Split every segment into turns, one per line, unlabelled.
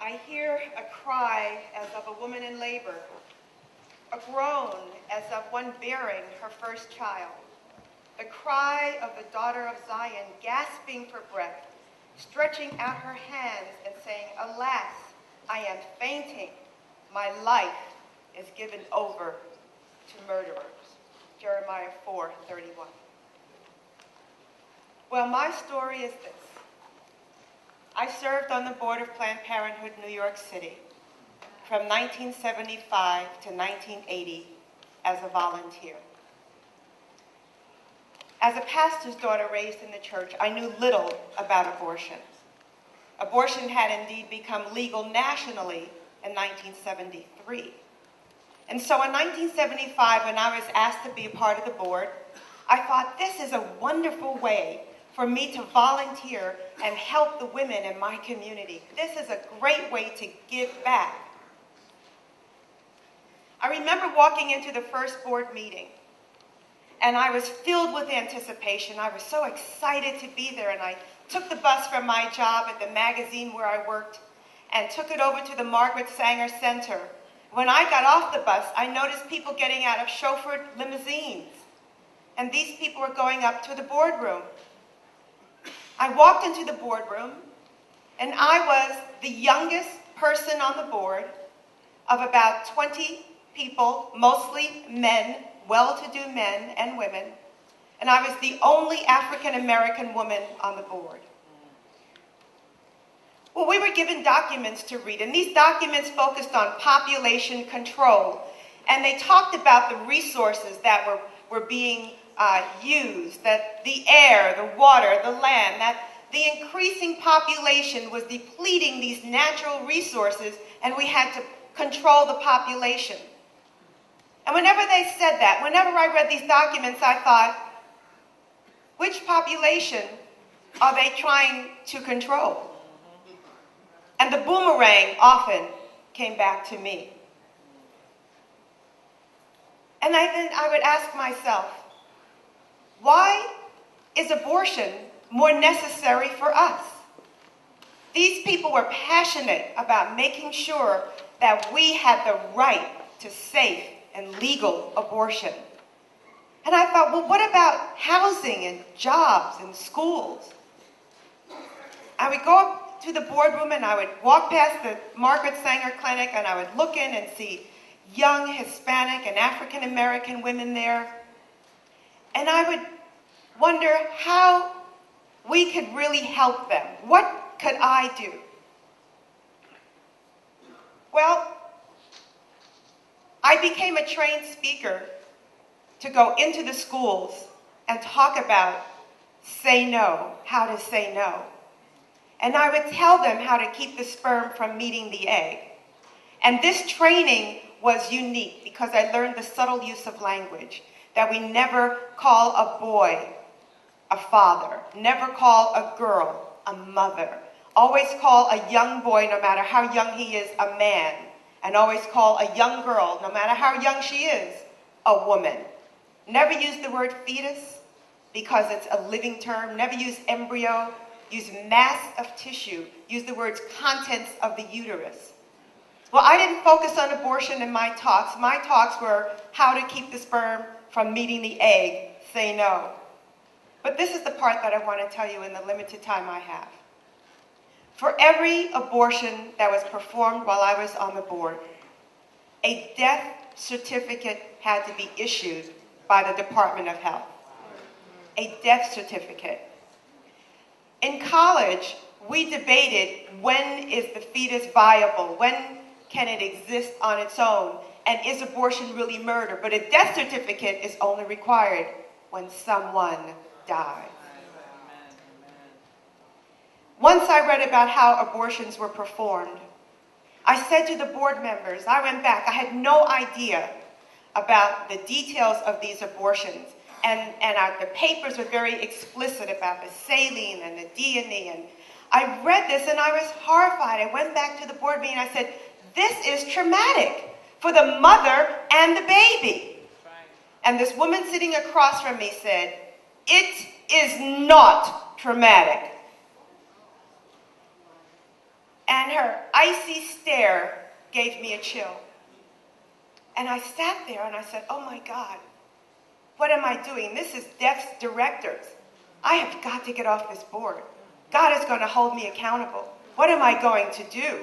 I hear a cry as of a woman in labor, a groan as of one bearing her first child, the cry of the daughter of Zion gasping for breath, stretching out her hands and saying, "Alas, I am fainting. My life is given over to murderers." Jeremiah 4:31. Well, my story is this. I served on the board of Planned Parenthood New York City from 1975 to 1980 as a volunteer. As a pastor's daughter raised in the church, I knew little about abortion. Abortion had indeed become legal nationally in 1973. And so in 1975, when I was asked to be a part of the board, I thought this is a wonderful way for me to volunteer and help the women in my community. This is a great way to give back. I remember walking into the first board meeting, and I was filled with anticipation. I was so excited to be there, and I took the bus from my job at the magazine where I worked and took it over to the Margaret Sanger Center. When I got off the bus, I noticed people getting out of chauffeured limousines, and these people were going up to the boardroom. I walked into the boardroom, and I was the youngest person on the board of about 20 people, mostly men, well-to-do men and women, and I was the only African-American woman on the board. Well, we were given documents to read, and these documents focused on population control, and they talked about the resources that were being used, that the air, the water, the land, that the increasing population was depleting these natural resources, and we had to control the population. And whenever they said that, whenever I read these documents, I thought, which population are they trying to control? And the boomerang often came back to me. And then I would ask myself, why is abortion more necessary for us? These people were passionate about making sure that we had the right to safe and legal abortion. And I thought, well, what about housing and jobs and schools? I would go up to the boardroom and I would walk past the Margaret Sanger Clinic and I would look in and see young Hispanic and African American women there. And I would wonder how we could really help them. What could I do? Well, I became a trained speaker to go into the schools and talk about say no, how to say no. And I would tell them how to keep the sperm from meeting the egg. And this training was unique because I learned the subtle use of language, that we never call a boy a father, never call a girl a mother, always call a young boy, no matter how young he is, a man, and always call a young girl, no matter how young she is, a woman. Never use the word fetus because it's a living term. Never use embryo. Use mass of tissue. Use the words contents of the uterus. Well, I didn't focus on abortion in my talks. My talks were how to keep the sperm from meeting the egg, say no. But this is the part that I want to tell you in the limited time I have. For every abortion that was performed while I was on the board, a death certificate had to be issued by the Department of Health. A death certificate. In college, we debated when is the fetus viable, when can it exist on its own, and is abortion really murder? But a death certificate is only required when someone dies. Once I read about how abortions were performed, I said to the board members, I went back, I had no idea about the details of these abortions. And the papers were very explicit about the saline and the D&E. And I read this and I was horrified. I went back to the board meeting and I said, this is traumatic for the mother and the baby. And this woman sitting across from me said, it is not traumatic. And her icy stare gave me a chill. And I sat there and I said, oh my God, what am I doing? This is deaf's directors. I have got to get off this board. God is going to hold me accountable. What am I going to do?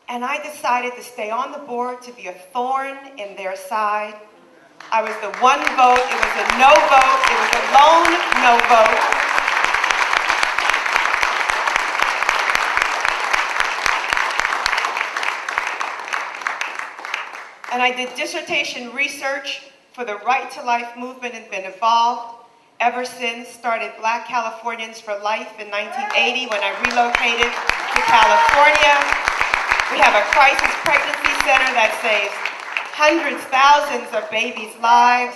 And I decided to stay on the board, to be a thorn in their side. I was the one vote. It was a no vote. It was a lone no vote. And I did dissertation research for the Right to Life movement and been involved ever since. Started Black Californians for Life in 1980 when I relocated to California. We have a crisis pregnancy center that saves hundreds, thousands of babies' lives.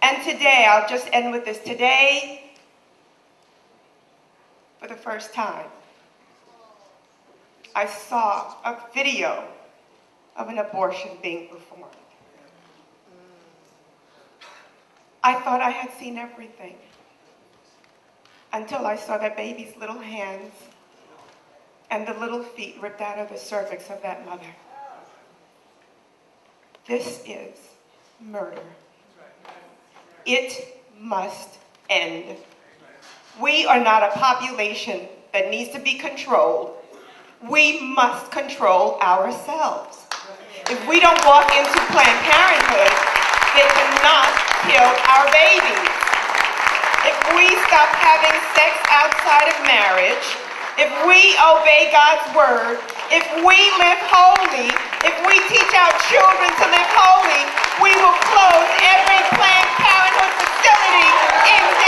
And today, I'll just end with this. Today, for the first time, I saw a video of an abortion being performed. I thought I had seen everything until I saw that baby's little hands and the little feet ripped out of the cervix of that mother. This is murder. It must end. We are not a population that needs to be controlled. We must control ourselves. If we don't walk into Planned Parenthood, they cannot kill our babies. If we stop having sex outside of marriage, if we obey God's word, if we live holy, if we teach our children to live holy, we will close every Planned Parenthood facility in this